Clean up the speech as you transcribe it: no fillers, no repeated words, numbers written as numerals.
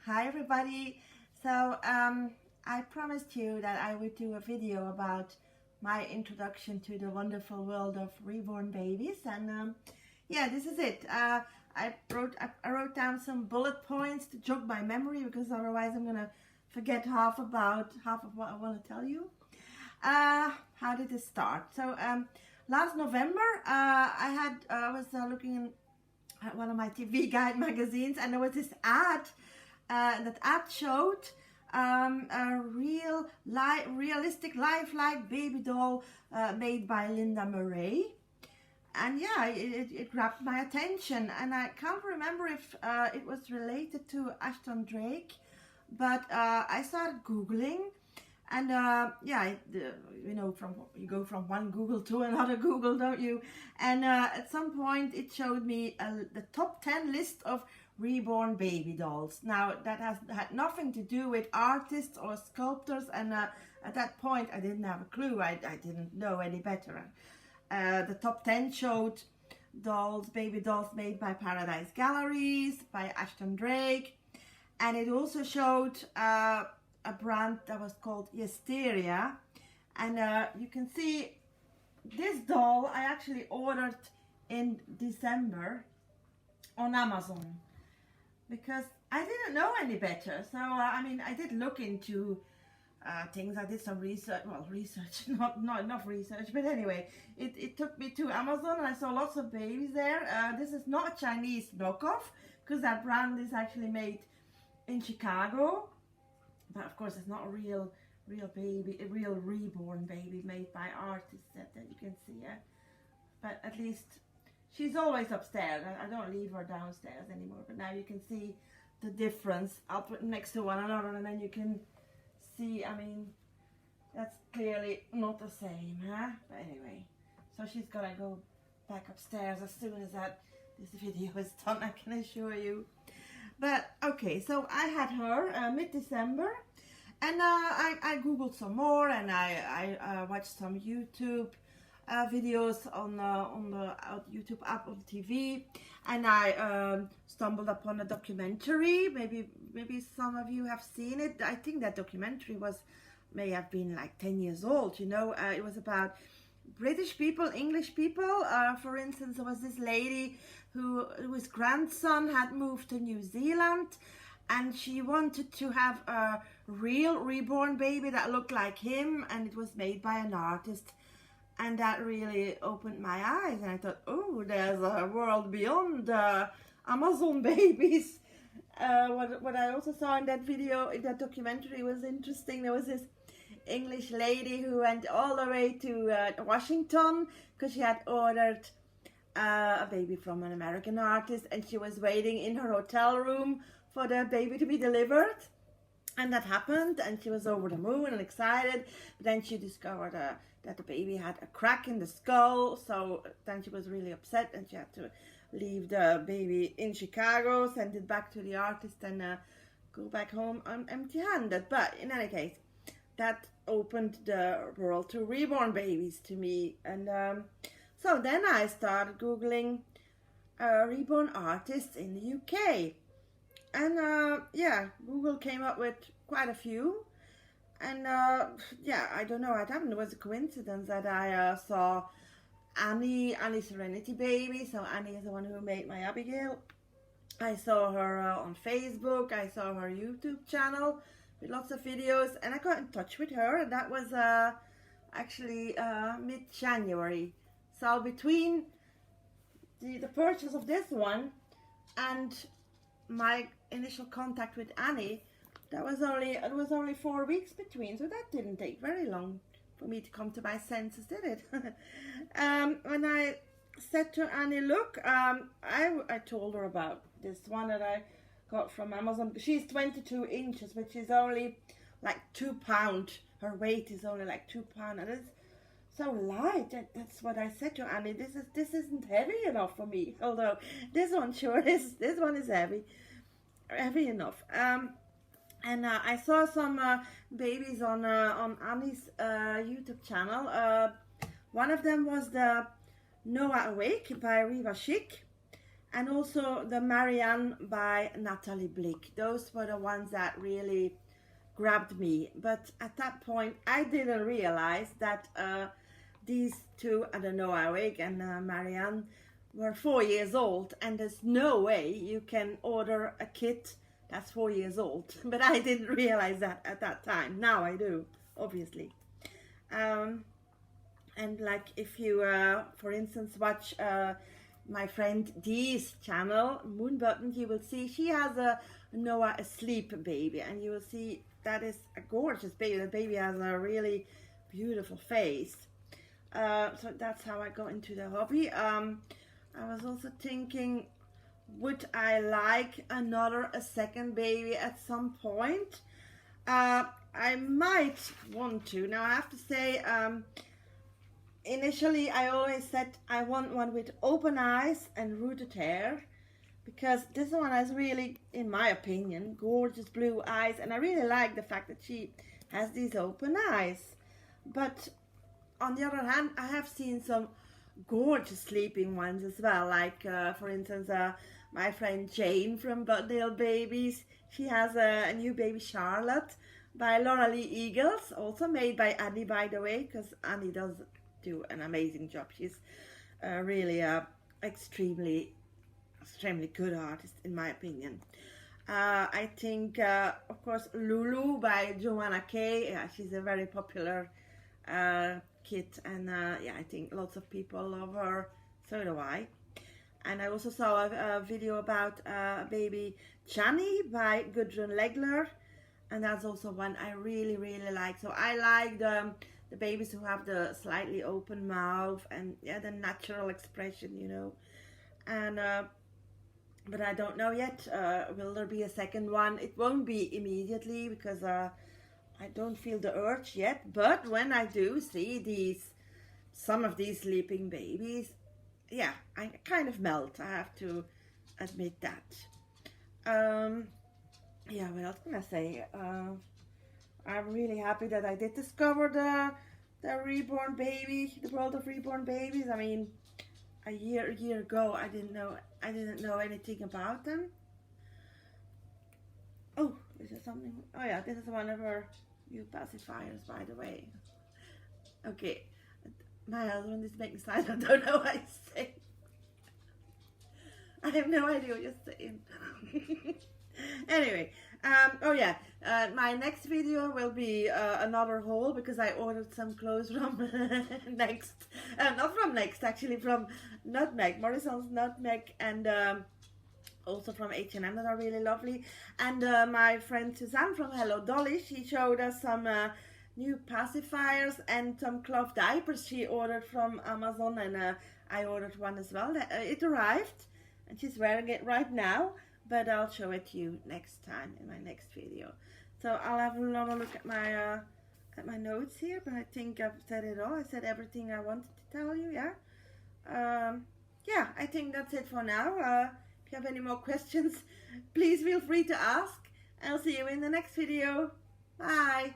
Hi everybody. I promised you that I would do a video about my introduction to the wonderful world of reborn babies, and yeah, this is it. I wrote down some bullet points to jog my memory, because otherwise I'm gonna forget half of what I want to tell you. How did this start? Last November, I was looking at one of my TV guide magazines, and there was this ad. That ad showed a realistic, lifelike baby doll made by Linda Murray, and yeah, it grabbed my attention. And I can't remember if it was related to Ashton Drake, but I started googling, and yeah, you go from one Google to another Google, don't you? And at some point it showed me the top 10 list of reborn baby dolls. Now that had nothing to do with artists or sculptors, and at that point I didn't have a clue. I didn't know any better. The top 10 showed baby dolls made by Paradise Galleries, by Ashton Drake, and it also showed a brand that was called Hysteria. And you can see this doll I actually ordered in December on Amazon, because I didn't know any better. So I mean, I did look into things. I did some research, not enough research, but anyway, it took me to Amazon, and I saw lots of babies there. This is not a Chinese knockoff, because that brand is actually made in Chicago, but of course it's not a real baby, a real reborn baby made by artists that you can see. But at least she's always upstairs. I don't leave her downstairs anymore, but now you can see the difference. I'll put them next to one another, and then you can see, I mean, that's clearly not the same, huh? But anyway, so she's gonna go back upstairs as soon as this video is done, I can assure you. But okay, so I had her mid-December, and I googled some more, and I watched some YouTube videos on the YouTube app on TV, and I stumbled upon a documentary. Maybe some of you have seen it. I think that documentary may have been like 10 years old. You know, it was about British people, English people. For instance, there was this lady whose grandson had moved to New Zealand, and she wanted to have a real reborn baby that looked like him, and it was made by an artist. And that really opened my eyes, and I thought, oh, there's a world beyond Amazon babies. What I also saw in that video, in that documentary, was interesting. There was this English lady who went all the way to Washington, because she had ordered a baby from an American artist, and she was waiting in her hotel room for the baby to be delivered. And that happened, and she was over the moon and excited. But then she discovered that the baby had a crack in the skull, so then she was really upset, and she had to leave the baby in Chicago, send it back to the artist, and go back home empty-handed. But in any case, that opened the world to reborn babies to me. And so then I started googling reborn artists in the UK. And yeah, Google came up with quite a few. And yeah, I don't know what happened. It was a coincidence that I saw Annie Serenity Baby. So Annie is the one who made my Abigail. I saw her on Facebook. I saw her YouTube channel with lots of videos, and I got in touch with her, and that was actually mid-January. So between the purchase of this one and my initial contact with Annie, it was only 4 weeks between, so that didn't take very long for me to come to my senses, did it? When I said to Annie, look, I told her about this one that I got from Amazon. She's 22 inches, which is only like 2 pounds. Her weight is only like 2 pounds, and it's so light. That's what I said to Annie. This isn't heavy enough for me. Although this one sure is. This one is heavy enough. And I saw some babies on Annie's YouTube channel. One of them was the Noah Awake by Riva Chic, and also the Marianne by Natalie Blick. Those were the ones that really grabbed me. But at that point, I didn't realize that these two, I don't know, Eric and Marianne, were 4 years old, and there's no way you can order a kit that's 4 years old. But I didn't realize that at that time. Now I do, obviously. And like if you, for instance, watch my friend Dee's channel, Moon Button, you will see she has a Noah asleep baby, and you will see that is a gorgeous baby. The baby has a really beautiful face. So that's how I got into the hobby. I was also thinking, would I like a second baby at some point? I might want to. Now I have to say, initially I always said I want one with open eyes and rooted hair, because this one has really, in my opinion, gorgeous blue eyes, and I really like the fact that she has these open eyes. But on the other hand, I have seen some gorgeous sleeping ones as well, like for instance my friend Jane from Buttdale Babies. She has a new baby, Charlotte, by Laura Lee Eagles, also made by Annie, by the way, because Annie does do an amazing job. She's really extremely good artist, in my opinion. I think of course Lulu by Joanna Kay. Yeah, she's a very popular kit, and yeah, I think lots of people love her, so do I. And I also saw a video about baby Chani by Gudrun Legler, and that's also one I really like. So I like the babies who have the slightly open mouth and yeah, the natural expression, you know. And but I don't know yet, will there be a second one? It won't be immediately, because I don't feel the urge yet. But when I do see some of these sleeping babies, yeah, I kind of melt, I have to admit that. Yeah, what else can I say? I'm really happy that I did discover the reborn baby, the world of reborn babies. I mean, a year ago, I didn't know anything about them. Oh, is there something? Oh yeah, this is one of our new pacifiers, by the way. Okay, my husband is making signs. I don't know what he's saying. I have no idea what you're saying. Anyway, oh yeah, my next video will be another haul, because I ordered some clothes from Next, not from Next, actually from Nutmeg, Morrison's Nutmeg, and also from H&M, that are really lovely. And my friend Suzanne from Hello Dolly, she showed us some new pacifiers and some cloth diapers she ordered from Amazon, and I ordered one as well. It arrived, and she's wearing it right now, but I'll show it to you next time in my next video. So I'll have another look at my notes here, but I think I've said it all. I said everything I wanted to tell you, yeah. Yeah, I think that's it for now. If you have any more questions, please feel free to ask. I'll see you in the next video. Bye.